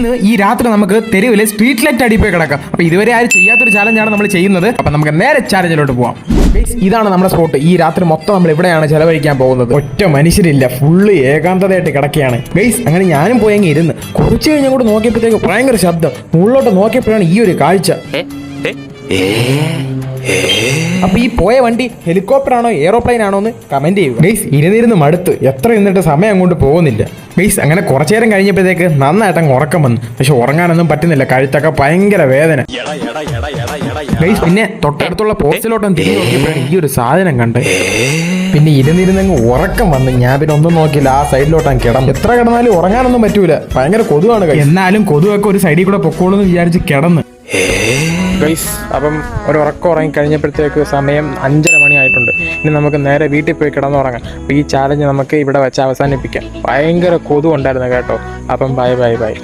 ഇന്ന് ഈ രാത്രി നമുക്ക് തെരുവിലെ സ്ട്രീറ്റ് ലൈറ്റ് അടി പോയി കിടക്കാം. അപ്പോൾ ഇതുവരെ ആരും ചെയ്യാത്തൊരു ചാലഞ്ചാണ് നമ്മൾ ചെയ്യുന്നത്. അപ്പോൾ നമുക്ക് നേരെ ചാലഞ്ചിലോട്ട് പോവാം. ഇതാണ് നമ്മുടെ സ്പോട്ട്. ഈ രാത്രി മൊത്തം നമ്മൾ ഇവിടെയാണ് ചെലവഴിക്കാൻ പോകുന്നത്. ഒറ്റ മനുഷ്യരില്ല, ഫുള്ള് ഏകാന്തതയായിട്ട് കിടക്കുകയാണ് ഗൈസ്. അങ്ങനെ ഞാനും പോയെങ്കിൽ ഇരുന്ന് കുറച്ച് കഴിഞ്ഞ് കൂടെ നോക്കിയപ്പോഴത്തേക്ക് ഭയങ്കര ശബ്ദം. മുകളിലോട്ട് നോക്കിയപ്പോഴാണ് ഈ ഒരു കാഴ്ച. അപ്പൊ ഈ പോയ വണ്ടി ഹെലികോപ്റ്റർ ആണോ എയറോപ്ലെയിൻ ആണോ എന്ന് കമന്റ് ചെയ്യുക ഗൈസ്. ഇരുന്നിരുന്ന് മടുത്ത് എത്ര എന്നിട്ട് സമയം അങ്ങോട്ട് പോകുന്നില്ല ഗൈസ്. അങ്ങനെ കുറച്ചു നേരം കഴിഞ്ഞപ്പോഴത്തേക്ക് നന്നായിട്ട് അങ്ങ് ഉറക്കം വന്നു. പക്ഷെ ഉറങ്ങാനൊന്നും പറ്റുന്നില്ല, കഴുത്തൊക്കെ ഭയങ്കര വേദന ഗൈസ്. പിന്നെ തൊട്ടടുത്തുള്ള പോസ്റ്റിലോട്ടൊന്നും തിരിഞ്ഞു നോക്കിയപ്പോഴാണ് ഈ ഒരു സാധനം കണ്ട്. പിന്നെ ഇരുന്നിരുന്നങ്ങ് ഉറക്കം വന്ന് ഞാൻ പിന്നെ ഒന്നും നോക്കിയില്ല, ആ സൈഡിലോട്ടാണ് കിടന്നു. എത്ര കിടന്നാലും ഉറങ്ങാനൊന്നും പറ്റൂല, ഭയങ്കര കൊതുവാണ്. എന്നാലും കൊതുവൊക്കെ ഒരു സൈഡിൽ കൂടെ പൊക്കോളൂ എന്ന് വിചാരിച്ച് കിടന്ന് ഗൈസ്. അപ്പം ഒരു ഉറക്കം ഉറങ്ങി കഴിഞ്ഞപ്പോഴത്തേക്ക് സമയം 5:30 മണി ആയിട്ടുണ്ട്. ഇനി നമുക്ക് നേരെ വീട്ടിൽ പോയി കിടന്നുറങ്ങാം. അപ്പോൾ ഈ ചാലഞ്ച് നമുക്ക് ഇവിടെ വെച്ച് അവസാനിപ്പിക്കാം. ഭയങ്കര കൊതു ഉണ്ടായിരുന്നു കേട്ടോ. അപ്പം ബൈ ബൈ ബൈ.